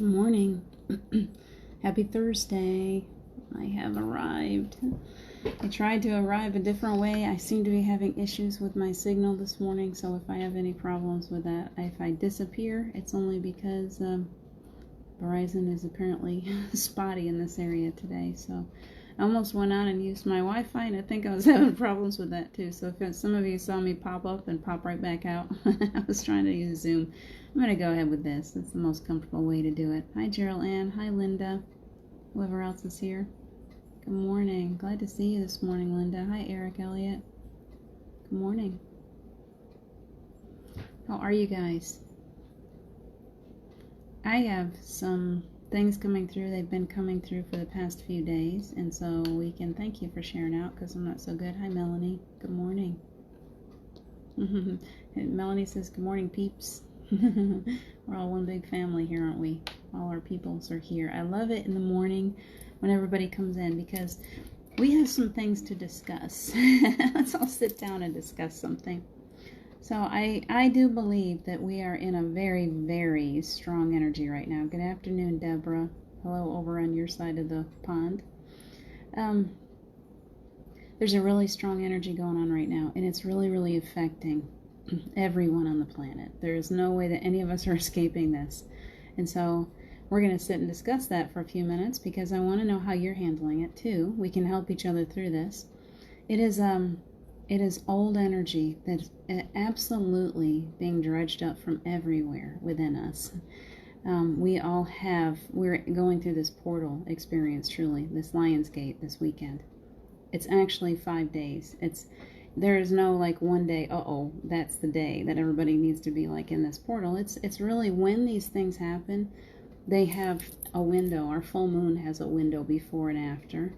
Good morning. Happy Thursday. I have arrived. I tried to arrive a different way. I seem to be having issues with my signal this morning, so if I have any problems with that, if I disappear, it's only because Verizon is apparently spotty in this area today. So I almost went on and used my Wi-Fi, and I think I was having problems with that too. So if some of you saw me pop up and pop right back out, I was trying to use Zoom. I'm going to go ahead with this. It's the most comfortable way to do it. Hi, Gerald Ann. Hi, Linda. Whoever else is here. Good morning. Glad to see you this morning, Linda. Hi, Eric Elliott. Good morning. How are you guys? I have some things coming through. They've been coming through for the past few days, and so we can thank you for sharing out because I'm not so good. Hi, Melanie. Good morning. Melanie says, good morning, peeps. We're all one big family here, aren't we? All our peoples are here. I love it in the morning when everybody comes in because we have some things to discuss. Let's all sit down and discuss something. So I do believe that we are in a very, very strong energy right now. Good afternoon, Deborah. Hello over on your side of the pond. There's a really strong energy going on right now, and it's really, really affecting everyone on the planet. There is no way that any of us are escaping this. And so we're going to sit and discuss that for a few minutes because I want to know how you're handling it too. We can help each other through this. It is old energy that's absolutely being dredged up from everywhere within us. We're going through this portal experience, truly, this Lion's Gate this weekend. It's actually 5 days. There is no like one day, that's the day that everybody needs to be like in this portal. It's really when these things happen, they have a window. Our full moon has a window before and after.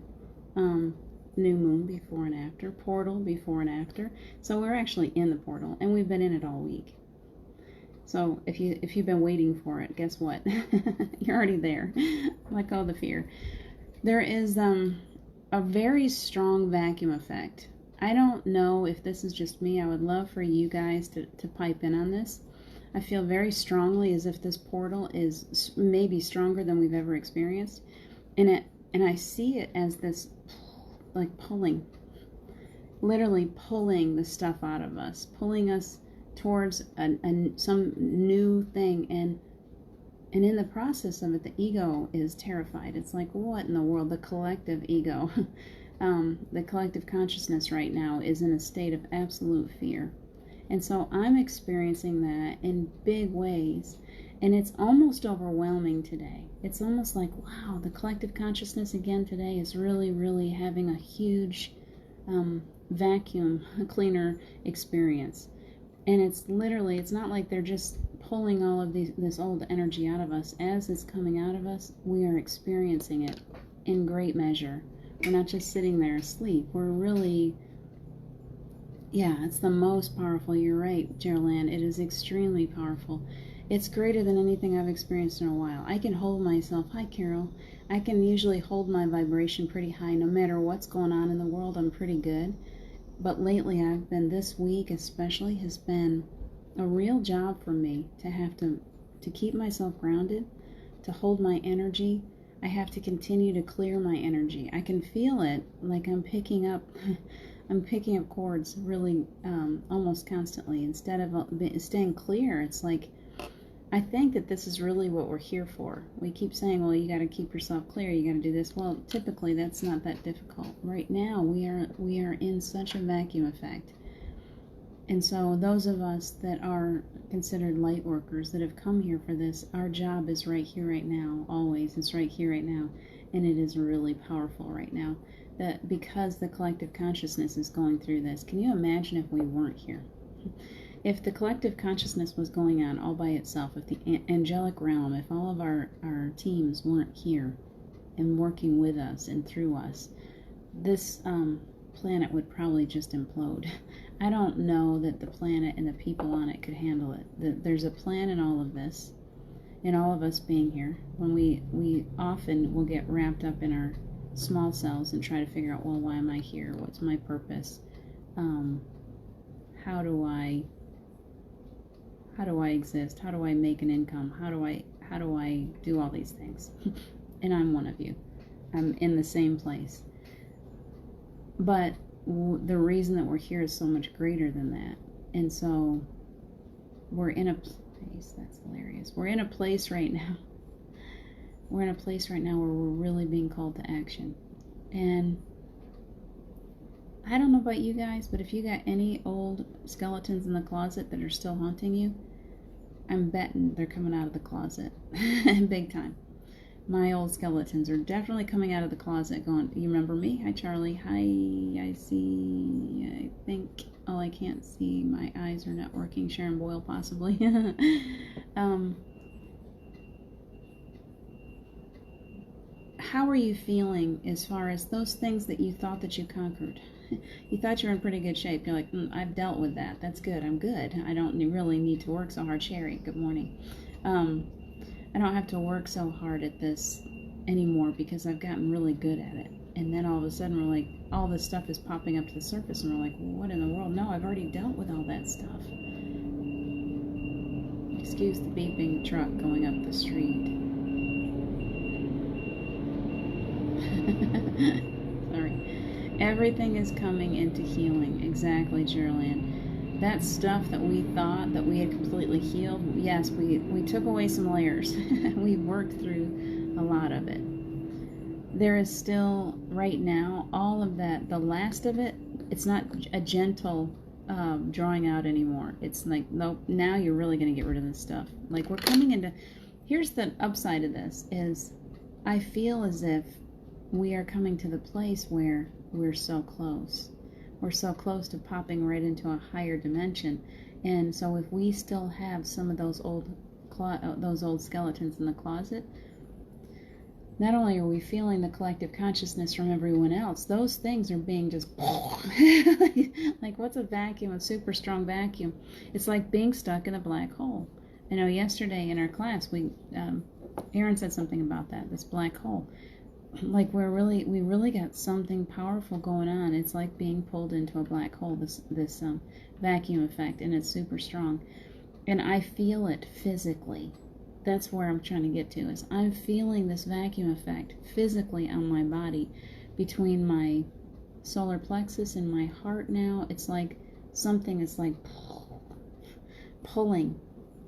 New moon before and after. Portal before and after. So we're actually in the portal, and we've been in it all week. So if you've been waiting for it, guess what? You're already there. Let go of the fear. There is a very strong vacuum effect. I don't know if this is just me. I would love for you guys to pipe in on this. I feel very strongly as if this portal is maybe stronger than we've ever experienced. And I see it as this like pulling, literally pulling the stuff out of us, pulling us towards some new thing. And in the process of it, the ego is terrified. It's like, what in the world? The collective ego. The collective consciousness right now is in a state of absolute fear. And so I'm experiencing that in big ways. And it's almost overwhelming today. It's almost like, wow, the collective consciousness again today is really, really having a huge vacuum cleaner experience. And it's not like they're just pulling all of this old energy out of us. As it's coming out of us, we are experiencing it in great measure. We're not just sitting there asleep. We're really, it's the most powerful. You're right, Geraldine. It is extremely powerful. It's greater than anything I've experienced in a while. I can hold myself. Hi, Carol. I can usually hold my vibration pretty high. No matter what's going on in the world, I'm pretty good. But lately, this week especially, has been a real job for me to have to keep myself grounded, to hold my energy. I have to continue to clear my energy. I can feel it, like I'm picking up chords really almost constantly. Instead of staying clear, it's like, I think that this is really what we're here for. We keep saying, well, you got to keep yourself clear, you got to do this. Well, typically that's not that difficult. Right now we are in such a vacuum effect. And so those of us that are considered light workers that have come here for this, our job is right here, right now, always. It's right here, right now. And it is really powerful right now. That because the collective consciousness is going through this. Can you imagine if we weren't here? If the collective consciousness was going on all by itself, if the angelic realm, if all of our teams weren't here and working with us and through us, this planet would probably just implode. I don't know that the planet and the people on it could handle it. There's a plan in all of this, in all of us being here. When we often will get wrapped up in our small selves and try to figure out, well, why am I here? What's my purpose? How do I exist? How do I make an income? How how do I do all these things? And I'm one of you. I'm in the same place. But the reason that we're here is so much greater than that. And so we're in a place, that's hilarious. We're in a place right now. We're in a place right now where we're really being called to action. And I don't know about you guys, but if you got any old skeletons in the closet that are still haunting you, I'm betting they're coming out of the closet. Big time. My old skeletons are definitely coming out of the closet going, you remember me? Hi, Charlie. Hi, I see, I think, oh, I can't see. My eyes are not working. Sharon Boyle, possibly. How are you feeling as far as those things that you thought that you conquered? You thought you were in pretty good shape. You're like, I've dealt with that. That's good. I'm good. I don't really need to work so hard. Sherry, good morning. I don't have to work so hard at this anymore because I've gotten really good at it. And then all of a sudden we're like, all this stuff is popping up to the surface and we're like, well, what in the world? No, I've already dealt with all that stuff. Excuse the beeping truck going up the street. Sorry. Everything is coming into healing. Exactly, Geraldine. That stuff that we thought that we had completely healed, yes, we took away some layers. We worked through a lot of it. There is still, right now, all of that, the last of it, it's not a gentle drawing out anymore. It's like, nope, now you're really going to get rid of this stuff. Like, we're coming into, here's the upside of this, is I feel as if we are coming to the place where we're so close. We're so close to popping right into a higher dimension. And so if we still have some of those old skeletons in the closet, not only are we feeling the collective consciousness from everyone else, those things are being just like what's a vacuum, a super strong vacuum? It's like being stuck in a black hole. I know yesterday in our class, Aaron said something about that, this black hole. Like we really got something powerful going on. It's like being pulled into a black hole, this vacuum effect, and it's super strong. And I feel it physically. That's where I'm trying to get to, is I'm feeling this vacuum effect physically on my body between my solar plexus and my heart now. It's like something is like pulling,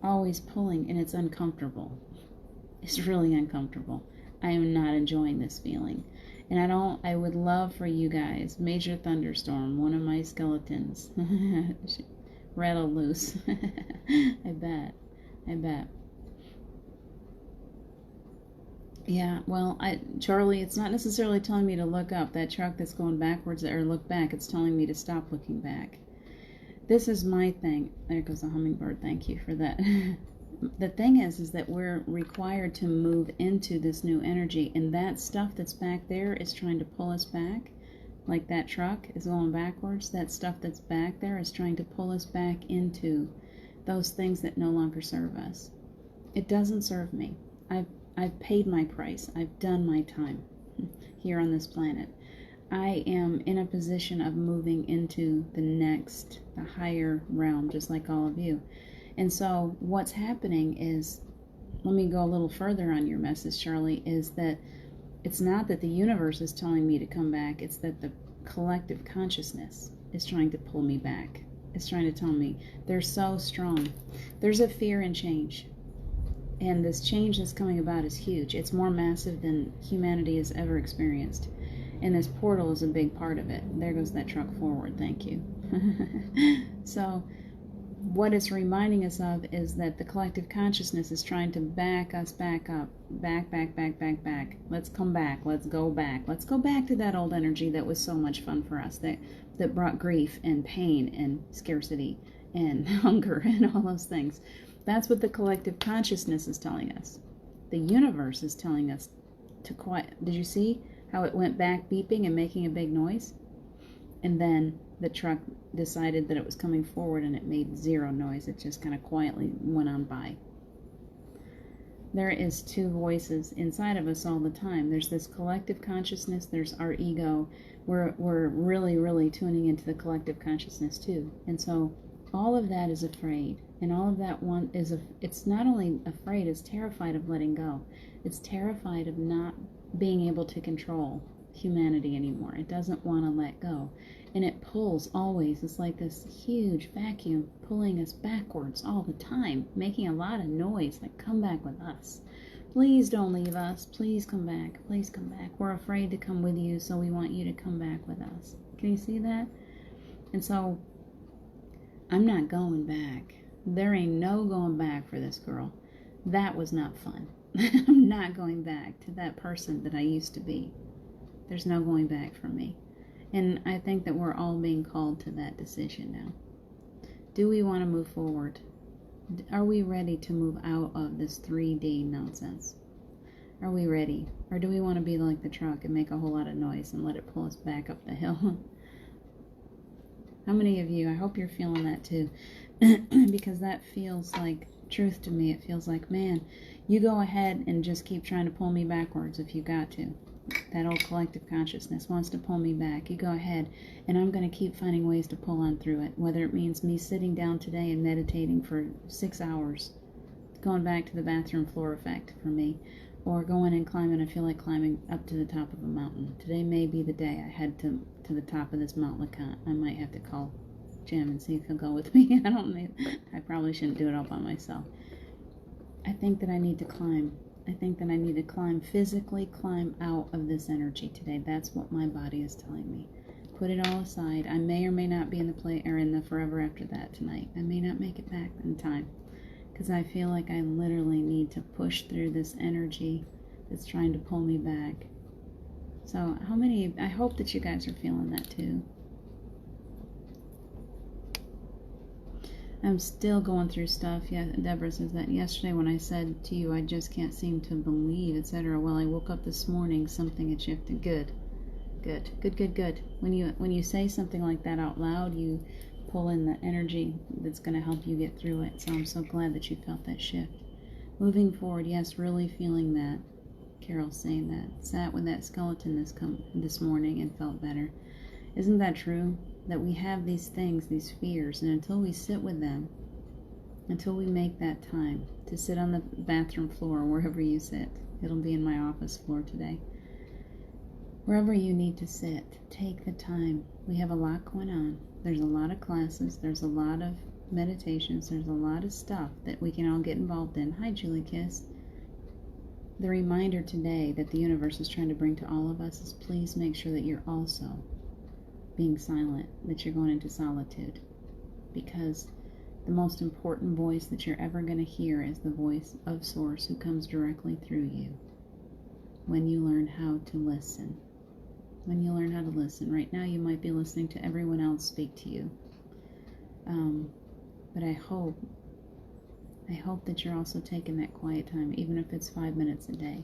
always pulling, and it's uncomfortable. It's really uncomfortable. I am not enjoying this feeling. And I would love for you guys, Major Thunderstorm, one of my skeletons, rattle loose. I bet. Yeah, well, Charlie, it's not necessarily telling me to look up. That truck that's going backwards, or look back, it's telling me to stop looking back. This is my thing. There goes the hummingbird. Thank you for that. The thing is that we're required to move into this new energy, and that stuff that's back there is trying to pull us back. Like that truck is going backwards. That stuff that's back there is trying to pull us back into those things that no longer serve us. It doesn't serve me. I've paid my price. I've done my time here on this planet. I am in a position of moving into the higher realm, just like all of you. And so what's happening is, let me go a little further on your message, Charlie, is that it's not that the universe is telling me to come back, it's that the collective consciousness is trying to pull me back. It's trying to tell me they're so strong. There's a fear in change. And this change that's coming about is huge. It's more massive than humanity has ever experienced. And this portal is a big part of it. There goes that truck forward. Thank you. So what it's reminding us of is that the collective consciousness is trying to back us back up. Back. Let's come back. Let's go back. Let's go back to that old energy that was so much fun for us, that brought grief and pain and scarcity and hunger and all those things. That's what the collective consciousness is telling us. The universe is telling us to quiet. Did you see how it went back beeping and making a big noise? And then the truck decided that it was coming forward and it made zero noise. It just kind of quietly went on by. There is two voices inside of us all the time. There's this collective consciousness. There's our ego. We're really, really tuning into the collective consciousness too. And so all of that is afraid. And all of that one is, it's not only afraid, it's terrified of letting go. It's terrified of not being able to control humanity anymore. It doesn't want to let go. And it pulls always. It's like this huge vacuum pulling us backwards all the time, making a lot of noise, like, come back with us. Please don't leave us. Please come back. Please come back. We're afraid to come with you, so we want you to come back with us. Can you see that? And so I'm not going back. There ain't no going back for this girl. That was not fun. I'm not going back to that person that I used to be. There's no going back for me. And I think that we're all being called to that decision now. Do we want to move forward? Are we ready to move out of this 3D nonsense? Are we ready? Or do we want to be like the truck and make a whole lot of noise and let it pull us back up the hill? How many of you, I hope you're feeling that too, because that feels like truth to me. It feels like, man, you go ahead and just keep trying to pull me backwards if you got to. That old collective consciousness wants to pull me back. You go ahead, and I'm going to keep finding ways to pull on through it, whether it means me sitting down today and meditating for 6 hours, going back to the bathroom floor effect for me, or going and climbing. I feel like climbing up to the top of a mountain. Today may be the day I head to the top of this Mount LeConte. I might have to call Jim and see if he'll go with me. I don't know. I probably shouldn't do it all by myself. I think that I need to climb. I think that I need to climb, physically climb out of this energy today. That's what my body is telling me. Put it all aside. I may or may not be in the forever after that tonight. I may not make it back in time, because I feel like I literally need to push through this energy that's trying to pull me back. So I hope that you guys are feeling that too. I'm still going through stuff. Yeah, Deborah says that yesterday when I said to you, I just can't seem to believe, etc. Well, I woke up this morning, something had shifted. Good. When you say something like that out loud, you pull in the energy that's going to help you get through it. So I'm so glad that you felt that shift. Moving forward, yes, really feeling that. Carol's saying that. Sat with that skeleton this morning and felt better. Isn't that true? That we have these things, these fears, and until we sit with them, until we make that time to sit on the bathroom floor, wherever you sit, it'll be in my office floor today. Wherever you need to sit, take the time. We have a lot going on. There's a lot of classes, there's a lot of meditations, there's a lot of stuff that we can all get involved in. Hi, Julie Kiss. The reminder today that the universe is trying to bring to all of us is please make sure that you're also being silent, that you're going into solitude, because the most important voice that you're ever going to hear is the voice of Source, who comes directly through you when you learn how to listen. When you learn how to listen. Right now you might be listening to everyone else speak to you, but I hope that you're also taking that quiet time, even if it's 5 minutes a day,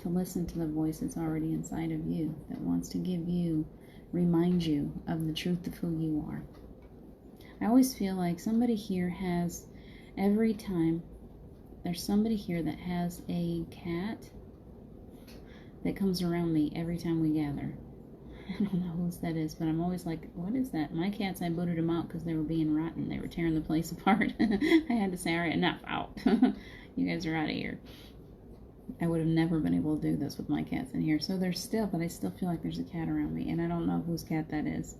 to listen to the voice that's already inside of you, that wants to remind you of the truth of who you are. I always feel like somebody here has, every time, there's somebody here that has a cat that comes around me every time we gather. I don't know whose that is, but I'm always like, what is that? My cats, I booted them out because they were being rotten. They were tearing the place apart. I had to say, all right, enough, out. You guys are out of here. I would have never been able to do this with my cats in here. So but I still feel like there's a cat around me, and I don't know whose cat that is,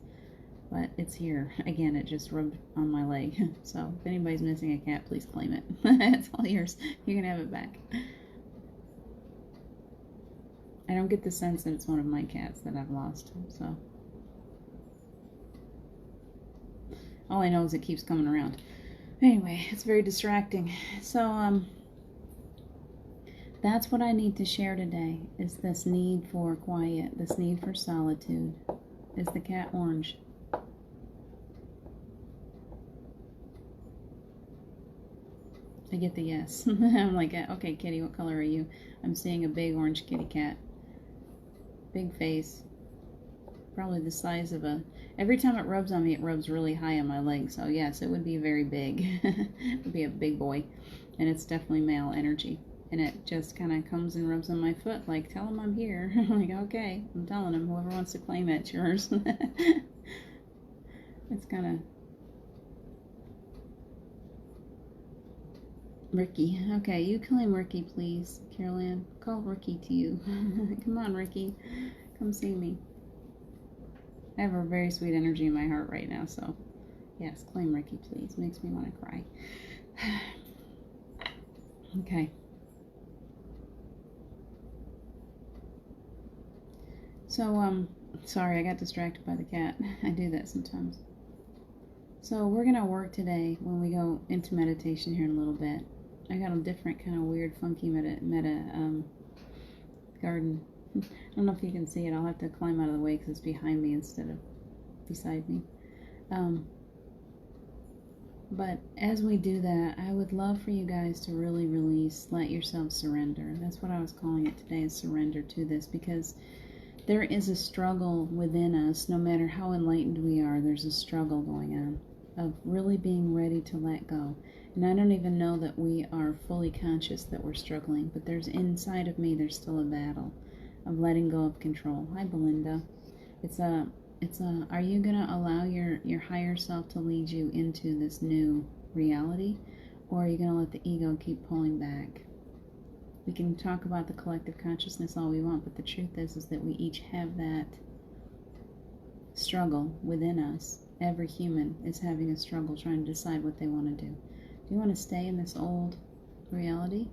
but it's here. Again, it just rubbed on my leg. So if anybody's missing a cat, please claim it. It's all yours. You can have it back. I don't get the sense that it's one of my cats that I've lost, so. All I know is it keeps coming around. Anyway, it's very distracting. So, that's what I need to share today, is this need for quiet, this need for solitude. Is the cat orange? I get the yes. I'm like, okay, kitty, what color are you? I'm seeing a big orange kitty cat. Big face. Probably the size of every time it rubs on me, it rubs really high on my leg. So yes, it would be very big. It would be a big boy. And it's definitely male energy. And it just kind of comes and rubs on my foot, like, tell him I'm here. I'm like, okay, I'm telling him. Whoever wants to claim it, it's yours. It's kind of... Ricky. Okay, you claim Ricky, please. Carol Ann, call Ricky to you. Come on, Ricky. Come see me. I have a very sweet energy in my heart right now, so yes, claim Ricky, please. Makes me want to cry. Okay. So, sorry, I got distracted by the cat. I do that sometimes. So we're going to work today when we go into meditation here in a little bit. I got a different kind of weird, funky garden. I don't know if you can see it. I'll have to climb out of the way because it's behind me instead of beside me. But as we do that, I would love for you guys to really release, let yourself surrender. That's what I was calling it today, is surrender to this, because there is a struggle within us. No matter how enlightened we are, there's a struggle going on of really being ready to let go. And I don't even know that we are fully conscious that we're struggling, but there's inside of me, there's still a battle of letting go of control. Hi, Belinda. Are you going to allow your higher self to lead you into this new reality, or are you going to let the ego keep pulling back? We can talk about the collective consciousness all we want, but the truth is that we each have that struggle within us. Every human is having a struggle trying to decide what they want to do. Do you want to stay in this old reality?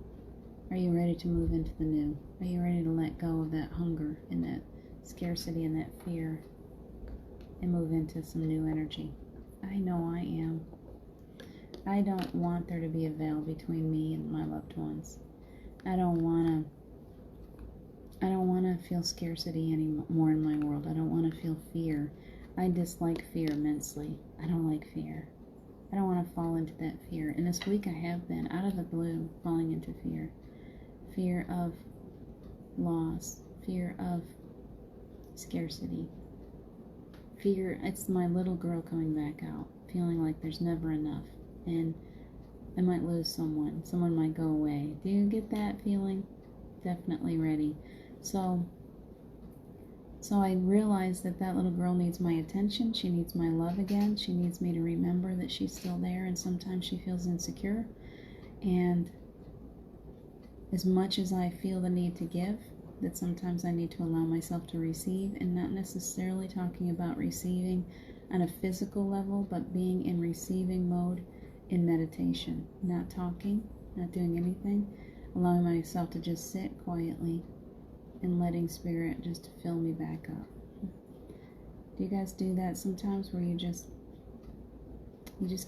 Are you ready to move into the new? Are you ready to let go of that hunger and that scarcity and that fear and move into some new energy? I know I am. I don't want there to be a veil between me and my loved ones. I don't want to feel scarcity anymore in my world. I don't want to feel fear. I dislike fear immensely. I don't like fear. I don't want to fall into that fear. And this week I have been, out of the blue, falling into fear. Fear of loss. Fear of scarcity. Fear, it's my little girl coming back out, feeling like there's never enough. And I might lose someone. Someone might go away. Do you get that feeling? Definitely ready. So I realized that little girl needs my attention. She needs my love again. She needs me to remember that she's still there, and sometimes she feels insecure. And as much as I feel the need to give, that sometimes I need to allow myself to receive, and not necessarily talking about receiving on a physical level, but being in receiving mode in meditation. Not talking, not doing anything, allowing myself to just sit quietly and letting spirit just fill me back up. Do you guys do that sometimes, where you just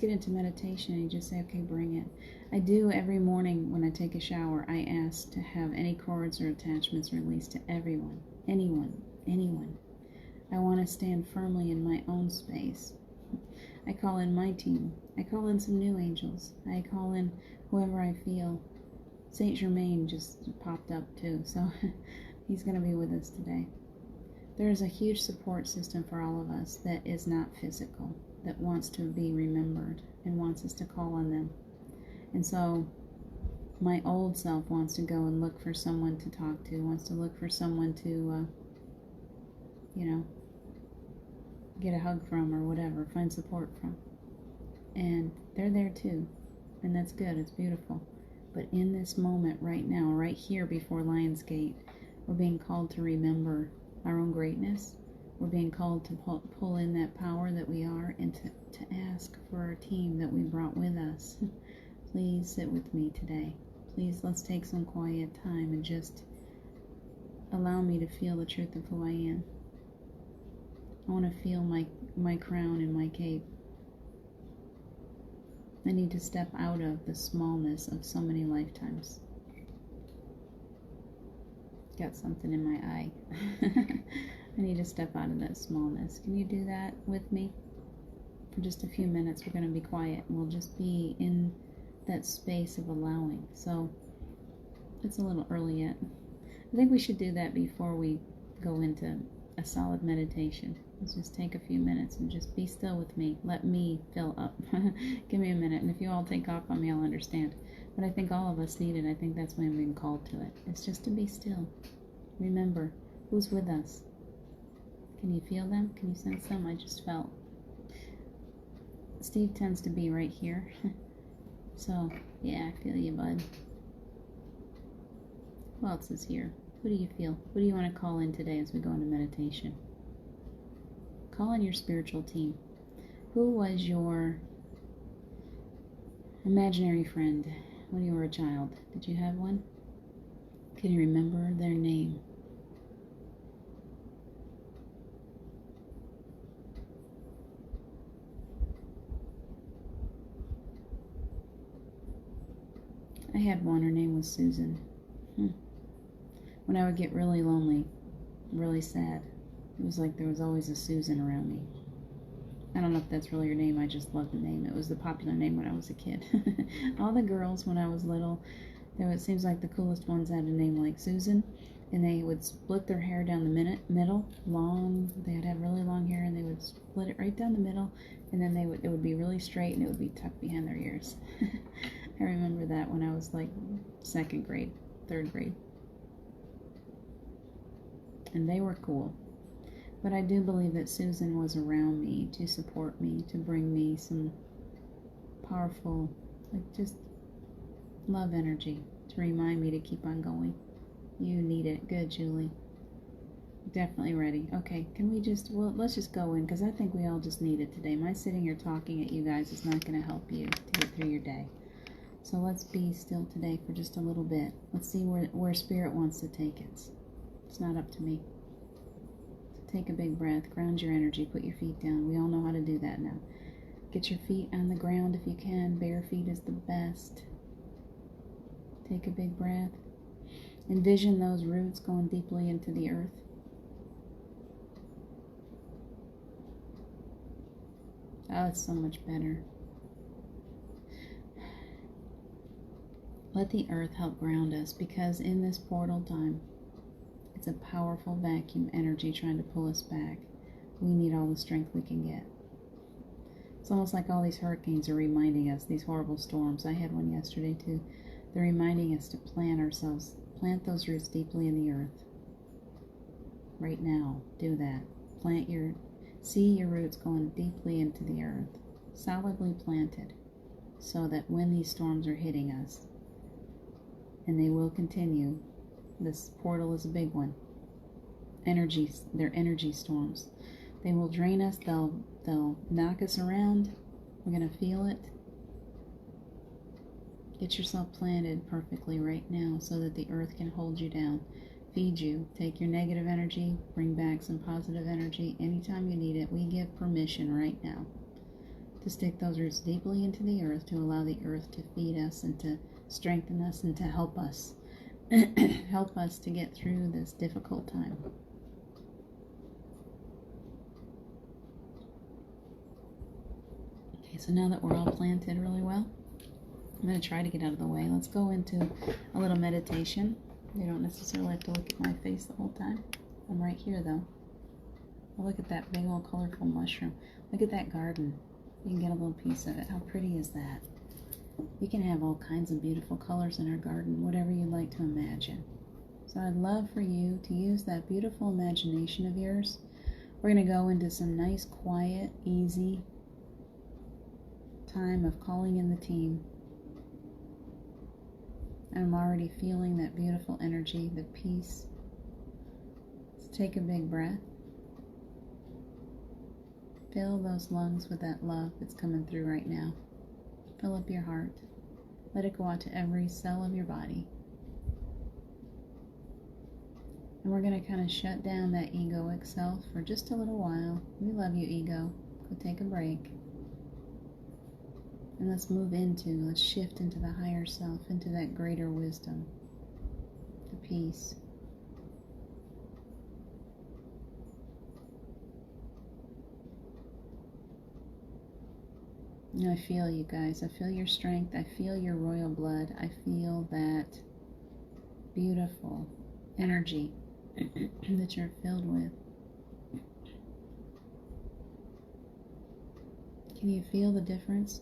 get into meditation and you just say, okay, bring it? I do every morning when I take a shower. I ask to have any cords or attachments released to everyone, anyone. I want to stand firmly in my own space. I call in my team. I call in some new angels. I call in whoever I feel. Saint Germain just popped up too, so he's going to be with us today. There is a huge support system for all of us that is not physical, that wants to be remembered and wants us to call on them. And so my old self wants to go and look for someone to talk to, wants to look for someone to, get a hug from or whatever, find support from. And they're there too. And that's good, it's beautiful. But in this moment right now, right here before Lionsgate, we're being called to remember our own greatness. We're being called to pull in that power that we are, and to ask for our team that we brought with us. Please sit with me today. Please, let's take some quiet time and just allow me to feel the truth of who I am. I want to feel my crown and my cape. I need to step out of the smallness of so many lifetimes. Got something in my eye. I need to step out of that smallness. Can you do that with me? For just a few minutes, we're going to be quiet, and we'll just be in that space of allowing. So it's a little early yet. I think we should do that before we go into a solid meditation. Let's just take a few minutes and just be still with me. Let me fill up. Give me a minute, and if you all take off on me, I'll understand. But I think all of us need it. I think that's why I'm being called to it. It's just to be still. Remember, who's with us? Can you feel them? Can you sense them? I just felt. Steve tends to be right here. So, yeah, I feel you, bud. Who else is here? Who do you feel? Who do you want to call in today as we go into meditation? Call in your spiritual team. Who was your imaginary friend when you were a child? Did you have one? Can you remember their name? I had one. Her name was Susan. When I would get really lonely, really sad, it was like there was always a Susan around me. I don't know if that's really her name. I just loved the name. It was the popular name when I was a kid. All the girls when I was little, it seems like the coolest ones had a name like Susan, and they would split their hair down the middle, long. They'd have really long hair, and they would split it right down the middle, and then it would be really straight, and it would be tucked behind their ears. I remember that when I was like 2nd grade, 3rd grade. And they were cool. But I do believe that Susan was around me to support me, to bring me some powerful, like just love energy, to remind me to keep on going. You need it. Good, Julie. Definitely ready. Okay, let's just go in, because I think we all just need it today. My sitting here talking at you guys is not going to help you to get through your day. So let's be still today for just a little bit. Let's see where Spirit wants to take it. It's not up to me. So take a big breath, ground your energy, put your feet down. We all know how to do that now. Get your feet on the ground if you can. Bare feet is the best. Take a big breath. Envision those roots going deeply into the earth. Oh, it's so much better. Let the earth help ground us, because in this portal time, it's a powerful vacuum energy trying to pull us back. We need all the strength we can get. It's almost like all these hurricanes are reminding us, these horrible storms. I had one yesterday too. They're reminding us to plant those roots deeply in the earth. Right now, do that. See your roots going deeply into the earth, solidly planted, so that when these storms are hitting us, and they will continue, this portal is a big one. They're energy storms. They will drain us, they'll knock us around. We're going to feel it. Get yourself planted perfectly right now so that the earth can hold you down, feed you. Take your negative energy, bring back some positive energy anytime you need it. We give permission right now to stick those roots deeply into the earth, to allow the earth to feed us and to strengthen us and to help us. Help us to get through this difficult time. Okay, so now that we're all planted really well, I'm going to try to get out of the way. Let's go into a little meditation. You don't necessarily have to look at my face the whole time. I'm right here, though. Oh, look at that big old colorful mushroom. Look at that garden. You can get a little piece of it. How pretty is that? We can have all kinds of beautiful colors in our garden, whatever you like to imagine. So I'd love for you to use that beautiful imagination of yours. We're going to go into some nice, quiet, easy time of calling in the team. I'm already feeling that beautiful energy, the peace. Let's take a big breath. Fill those lungs with that love that's coming through right now. Fill up your heart. Let it go out to every cell of your body. And we're going to kind of shut down that egoic self for just a little while. We love you, ego. Go take a break. And let's shift into the higher self, into that greater wisdom, the peace. And I feel you guys. I feel your strength. I feel your royal blood. I feel that beautiful energy that you're filled with. Can you feel the difference?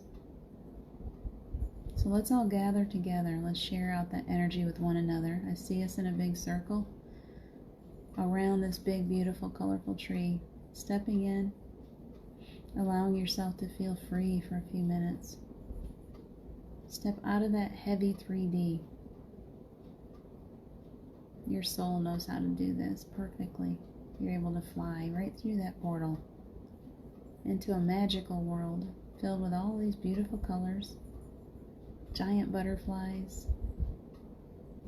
So let's all gather together. Let's share out that energy with one another. I see us in a big circle around this big, beautiful, colorful tree. Stepping in, allowing yourself to feel free for a few minutes. Step out of that heavy 3D. Your soul knows how to do this perfectly. You're able to fly right through that portal into a magical world filled with all these beautiful colors, giant butterflies,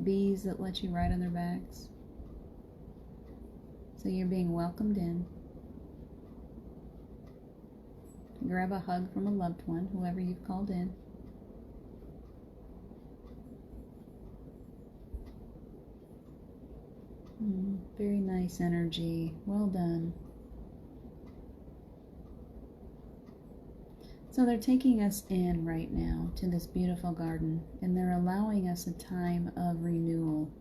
bees that let you ride on their backs. So you're being welcomed in. Grab a hug from a loved one, whoever you've called in. Very nice energy. Well done. So they're taking us in right now to this beautiful garden, and they're allowing us a time of renewal.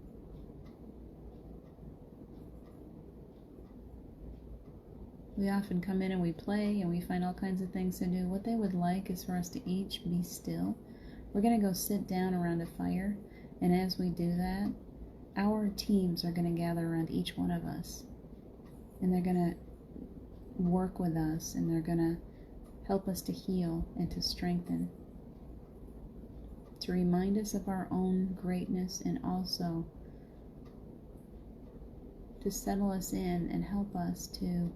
We often come in and we play and we find all kinds of things to do. What they would like is for us to each be still. We're going to go sit down around a fire, and as we do that, our teams are going to gather around each one of us, and they're going to work with us, and they're going to help us to heal and to strengthen, to remind us of our own greatness, and also to settle us in and help us to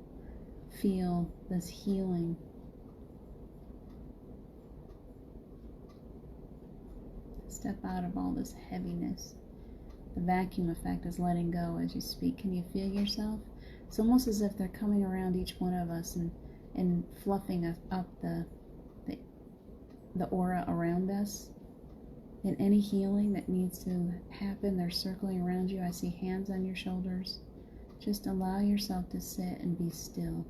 feel this healing. Step out of all this heaviness. The vacuum effect is letting go as you speak. Can you feel yourself? It's almost as if they're coming around each one of us and fluffing us up the aura around us. And any healing that needs to happen, they're circling around you. I see hands on your shoulders. Just allow yourself to sit and be still.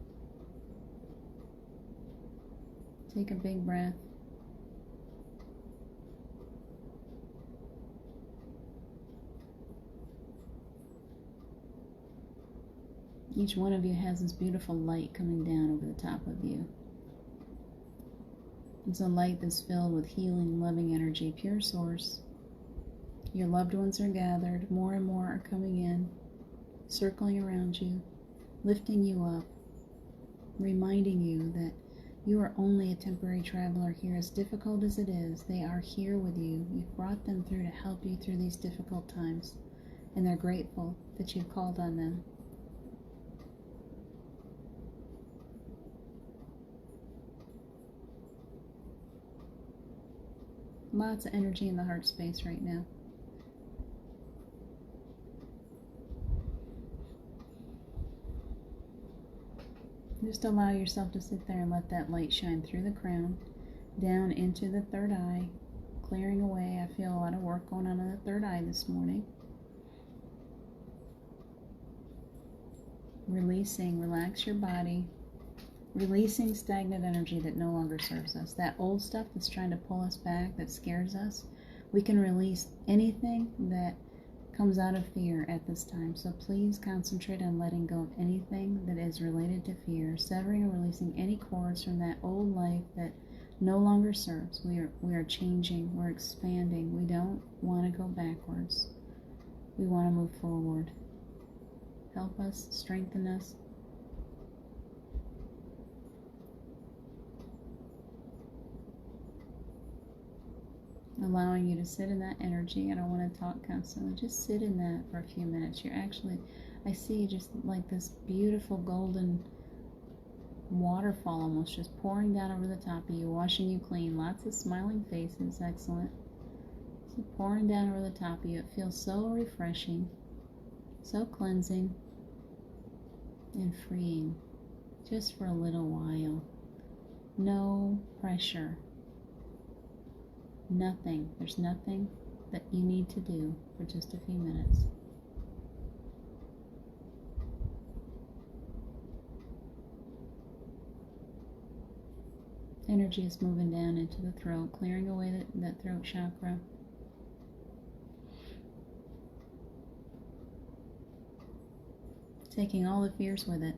Take a big breath. Each one of you has this beautiful light coming down over the top of you. It's a light that's filled with healing, loving energy, pure source. Your loved ones are gathered. More and more are coming in, circling around you, lifting you up, reminding you that you are only a temporary traveler here. As difficult as it is, they are here with you. You've brought them through to help you through these difficult times, and they're grateful that you've called on them. Lots of energy in the heart space right now. Just allow yourself to sit there and let that light shine through the crown, down into the third eye, clearing away. I feel a lot of work going on in the third eye this morning. Releasing, relax your body. Releasing stagnant energy that no longer serves us. That old stuff that's trying to pull us back, that scares us. We can release anything that comes out of fear at this time. So please concentrate on letting go of anything that is related to fear, severing or releasing any cords from that old life that no longer serves. We are changing, we're expanding. We don't want to go backwards. We want to move forward. Help us, strengthen us. Allowing you to sit in that energy. I don't want to talk constantly. Just sit in that for a few minutes. You're actually, I see just like this beautiful golden waterfall almost just pouring down over the top of you, washing you clean. Lots of smiling faces. Excellent. So pouring down over the top of you. It feels so refreshing, so cleansing and freeing just for a little while. No pressure. Nothing. There's nothing that you need to do for just a few minutes. Energy is moving down into the throat, clearing away that throat chakra. Taking all the fears with it.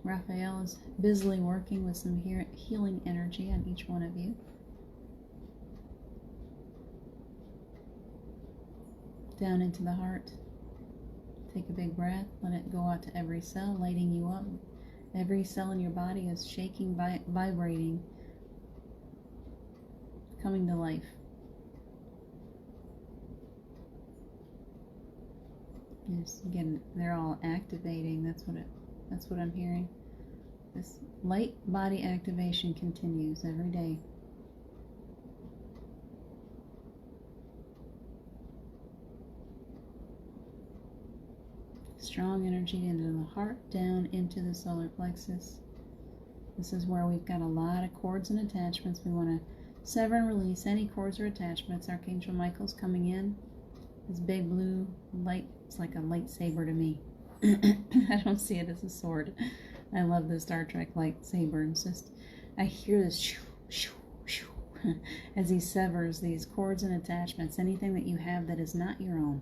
Raphael is busily working with some healing energy on each one of you. Down into the heart. Take a big breath. Let it go out to every cell, lighting you up, Every cell in your body is shaking, vibrating, coming to life. Yes, again, they're all activating. That's what I'm hearing. This light body activation continues every day. Strong energy into the heart, down into the solar plexus. This is where we've got a lot of cords and attachments. We want to sever and release any cords or attachments. Archangel Michael's coming in. This big blue light, it's like a lightsaber to me. I don't see it as a sword. I love the Star Trek lightsaber. It's just, I hear this shoo, shoo, shoo, as he severs these cords and attachments, anything that you have that is not your own.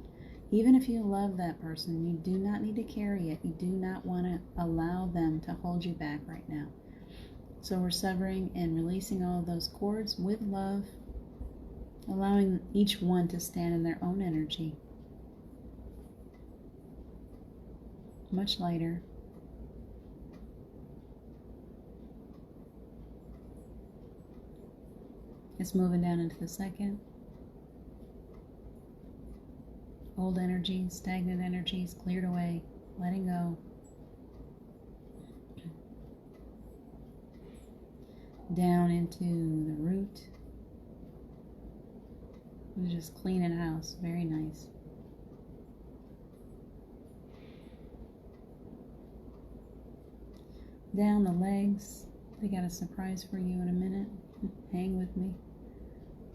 Even if you love that person, you do not need to carry it. You do not want to allow them to hold you back right now. So we're severing and releasing all of those cords with love, allowing each one to stand in their own energy. Much lighter. It's moving down into the second. Old energies, stagnant energies, cleared away, letting go. Down into the root. We're just cleaning house. Very nice. Down the legs. They got a surprise for you in a minute. Hang with me.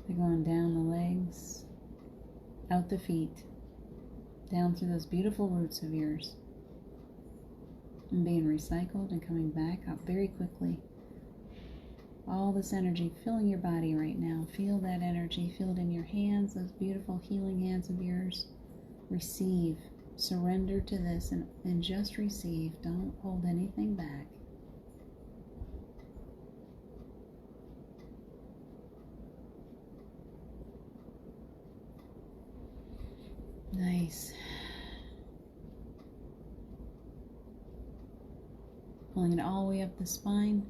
They're going down the legs, out the feet, down through those beautiful roots of yours, and being recycled and coming back up very quickly. All this energy filling your body right now. Feel that energy. Feel it in your hands, those beautiful healing hands of yours. Receive. Surrender to this and just receive. Don't hold anything back. Nice. Pulling it all the way up the spine,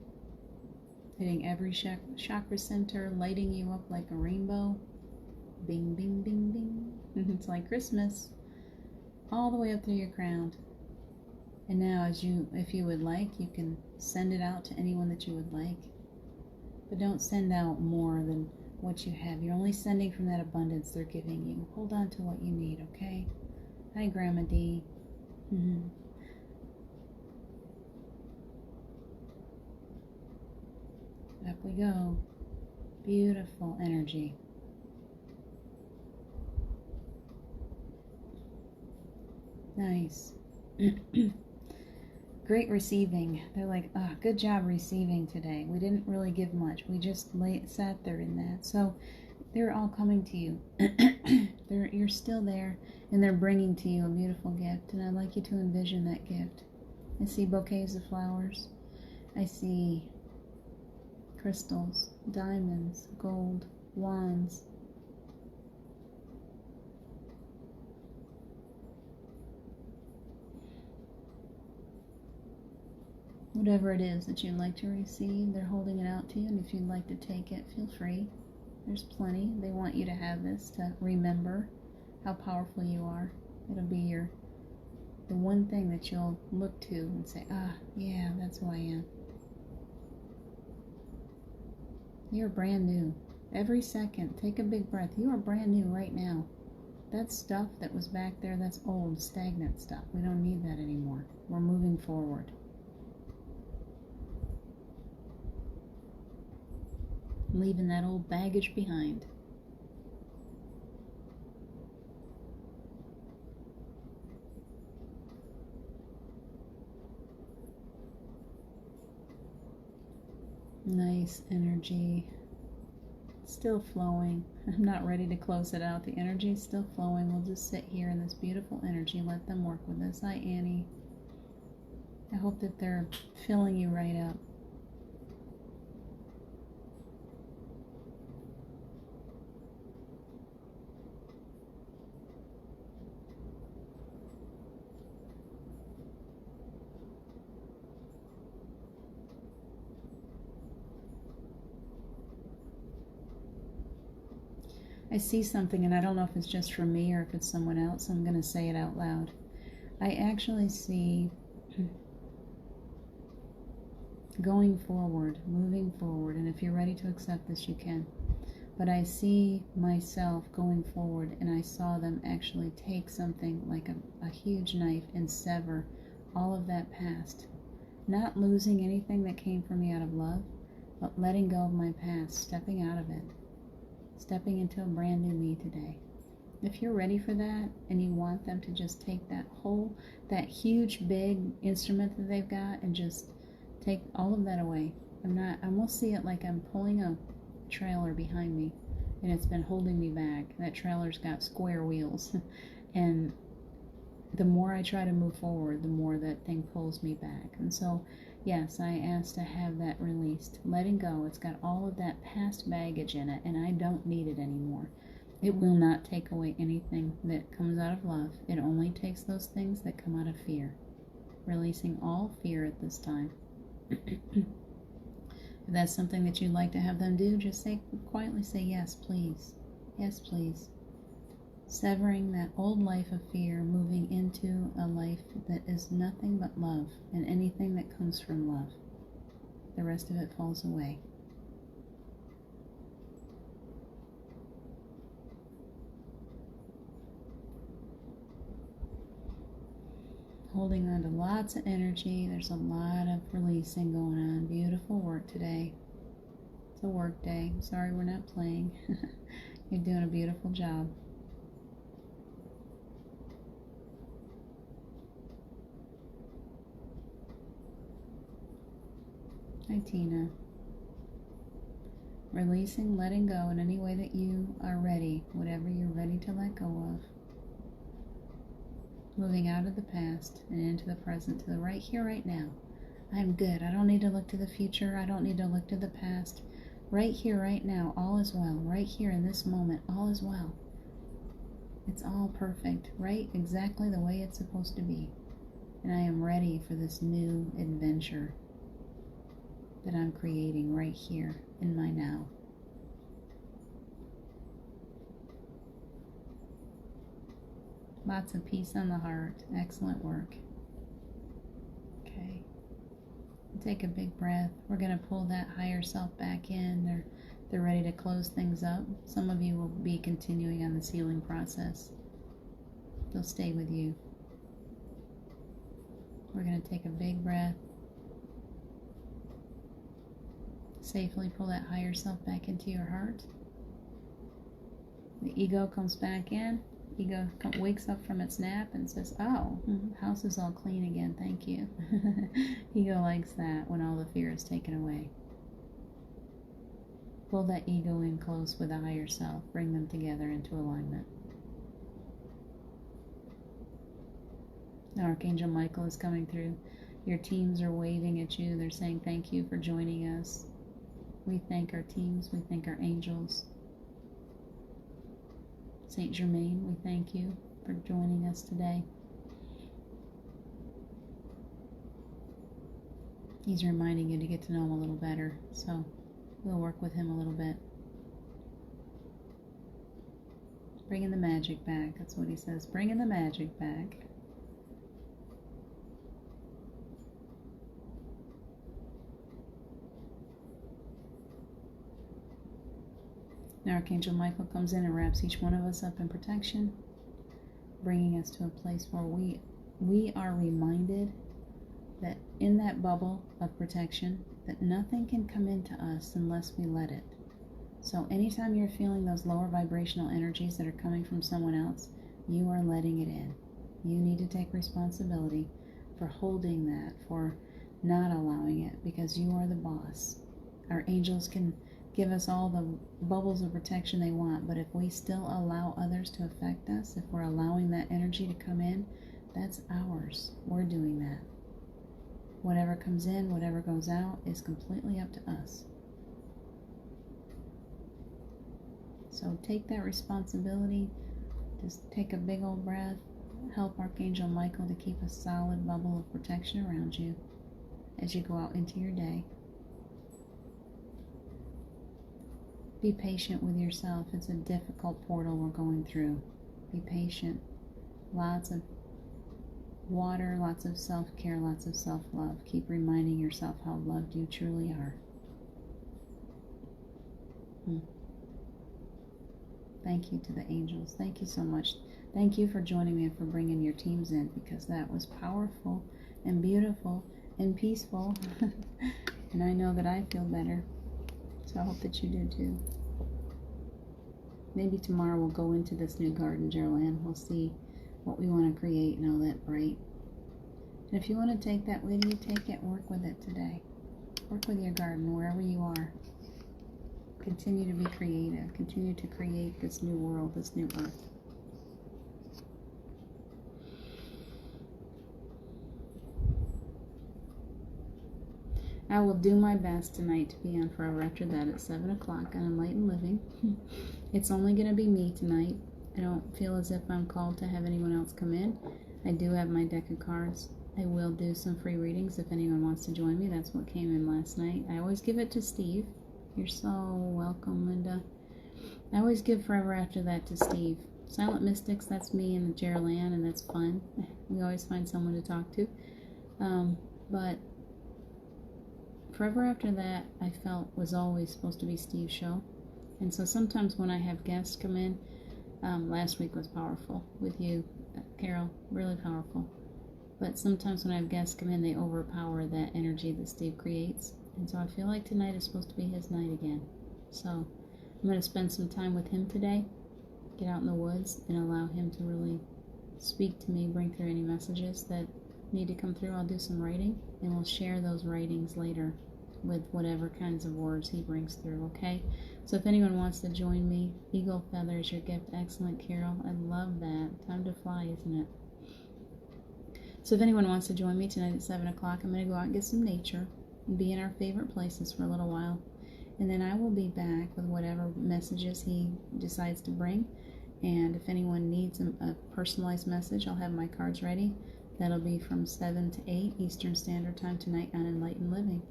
hitting every chakra center, lighting you up like a rainbow. Bing, bing, bing, bing. It's like Christmas. All the way up through your crown. And now, if you would like, you can send it out to anyone that you would like. But don't send out more than what you have. You're only sending from that abundance they're giving you. Hold on to what you need, okay? Hi, Grandma D. Up we go. Beautiful energy. Nice. Great receiving. They're like, good job receiving today. We didn't really give much. We just sat there in that. So they're all coming to you. You're still there, and they're bringing to you a beautiful gift. And I'd like you to envision that gift. I see bouquets of flowers. I see crystals, diamonds, gold, wands. Whatever it is that you'd like to receive, they're holding it out to you, and if you'd like to take it, feel free. There's plenty. They want you to have this to remember how powerful you are. It'll be the one thing that you'll look to and say, yeah, that's who I am. You're brand new. Every second, take a big breath. You are brand new right now. That stuff that was back there, that's old, stagnant stuff. We don't need that anymore. We're moving forward. Leaving that old baggage behind. Nice energy. Still flowing. I'm not ready to close it out. The energy is still flowing. We'll just sit here in this beautiful energy. Let them work with us. Hi, Annie. I hope that they're filling you right up. I see something, and I don't know if it's just for me or if it's someone else. So I'm going to say it out loud. I actually see going forward, moving forward, and if you're ready to accept this, you can. But I see myself going forward, and I saw them actually take something like a huge knife and sever all of that past. Not losing anything that came from me out of love, but letting go of my past, stepping out of it, stepping into a brand new me today. If you're ready for that, and you want them to just take that huge, big instrument that they've got and just take all of that away. I almost see it like I'm pulling a trailer behind me, and it's been holding me back. That trailer's got square wheels, and the more I try to move forward, the more that thing pulls me back. And so, yes, I asked to have that released, letting go. It's got all of that past baggage in it, and I don't need it anymore. It will not take away anything that comes out of love. It only takes those things that come out of fear. Releasing all fear at this time. If that's something that you'd like to have them do, just quietly say, yes, please. Yes, please. Severing that old life of fear, moving into a life that is nothing but love, and anything that comes from love. The rest of it falls away. Holding on to lots of energy. There's a lot of releasing going on. Beautiful work today. It's a work day. Sorry we're not playing. You're doing a beautiful job. Hi, Tina. Releasing, letting go in any way that you are ready, whatever you're ready to let go of. Moving out of the past and into the present, to the right here, right now. I'm good. I don't need to look to the future. I don't need to look to the past. Right here, right now, all is well. Right here in this moment, all is well. It's all perfect, right? Exactly the way it's supposed to be. And I am ready for this new adventure that I'm creating right here in my now. Lots of peace on the heart. Excellent work. Okay. Take a big breath. We're going to pull that higher self back in. They're ready to close things up. Some of you will be continuing on the healing process. They'll stay with you. We're going to take a big breath. Safely pull that higher self back into your heart. The ego comes back in. Ego wakes up from its nap and says, oh, house is all clean again, thank you. Ego likes that when all the fear is taken away. Pull that ego in close with the higher self. Bring them together into alignment. Archangel Michael is coming through. Your teams are waving at you. They're saying thank you for joining us. We thank our teams. We thank our angels. Saint Germain, we thank you for joining us today. He's reminding you to get to know him a little better, so we'll work with him a little bit. Bringing the magic back, that's what he says. Bringing the magic back. Now Archangel Michael comes in and wraps each one of us up in protection, bringing us to a place where we are reminded that in that bubble of protection, that nothing can come into us unless we let it. So anytime you're feeling those lower vibrational energies that are coming from someone else, you are letting it in. You need to take responsibility for holding that, for not allowing it, because you are the boss. Our angels can give us all the bubbles of protection they want, but if we still allow others to affect us, if we're allowing that energy to come in, that's ours. We're doing that. Whatever comes in, whatever goes out, is completely up to us. So take that responsibility. Just take a big old breath. Help Archangel Michael to keep a solid bubble of protection around you as you go out into your day. Be patient with yourself. It's a difficult portal we're going through. Be patient. Lots of water, lots of self-care, lots of self-love. Keep reminding yourself how loved you truly are. Thank you to the angels. Thank you so much. Thank you for joining me and for bringing your teams in, because that was powerful and beautiful and peaceful. And I know that I feel better. So I hope that you do too. Maybe tomorrow we'll go into this new garden, Geraldine. We'll see what we want to create and all that bright. And if you want to take that with you, take it. Work with it today. Work with your garden wherever you are. Continue to be creative. Continue to create this new world, this new earth. I will do my best tonight to be on Forever After That at 7 o'clock on Enlightened Living. It's only going to be me tonight. I don't feel as if I'm called to have anyone else come in. I do have my deck of cards. I will do some free readings if anyone wants to join me. That's what came in last night. I always give it to Steve. You're so welcome, Linda. I always give Forever After That to Steve. Silent Mystics, that's me and Geraldine, and that's fun. We always find someone to talk to. But Forever After That, I felt, was always supposed to be Steve's show. And so sometimes when I have guests come in, last week was powerful with you, Carol, really powerful. But sometimes when I have guests come in, they overpower that energy that Steve creates. And so I feel like tonight is supposed to be his night again. So I'm going to spend some time with him today, get out in the woods, and allow him to really speak to me, bring through any messages that need to come through. I'll do some writing, and we'll share those writings later with whatever kinds of words he brings through, okay? So if anyone wants to join me, Eagle Feather is your gift. Excellent, Carol. I love that. Time to fly, isn't it? So if anyone wants to join me tonight at 7 o'clock, I'm going to go out and get some nature and be in our favorite places for a little while. And then I will be back with whatever messages he decides to bring. And if anyone needs a personalized message, I'll have my cards ready. That'll be from 7 to 8 Eastern Standard Time tonight on Enlightened Living.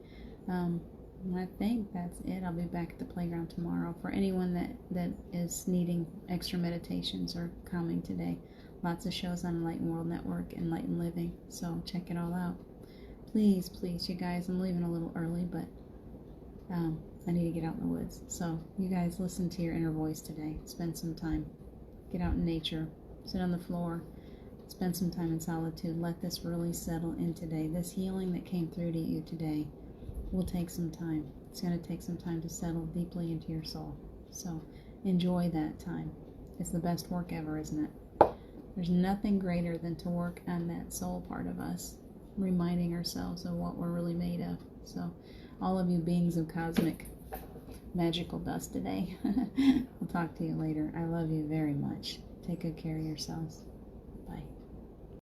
I think that's it. I'll be back at the playground tomorrow. For anyone that is needing extra meditations or calming today, lots of shows on Enlightened World Network, Enlightened Living. So check it all out. Please, please, you guys, I'm leaving a little early, but I need to get out in the woods. So you guys listen to your inner voice today. Spend some time. Get out in nature. Sit on the floor. Spend some time in solitude. Let this really settle in today. This healing that came through to you today will take some time. It's going to take some time to settle deeply into your soul. So enjoy that time. It's the best work ever, isn't it? There's nothing greater than to work on that soul part of us, reminding ourselves of what we're really made of. So all of you beings of cosmic magical dust today, I'll talk to you later. I love you very much. Take good care of yourselves. Bye.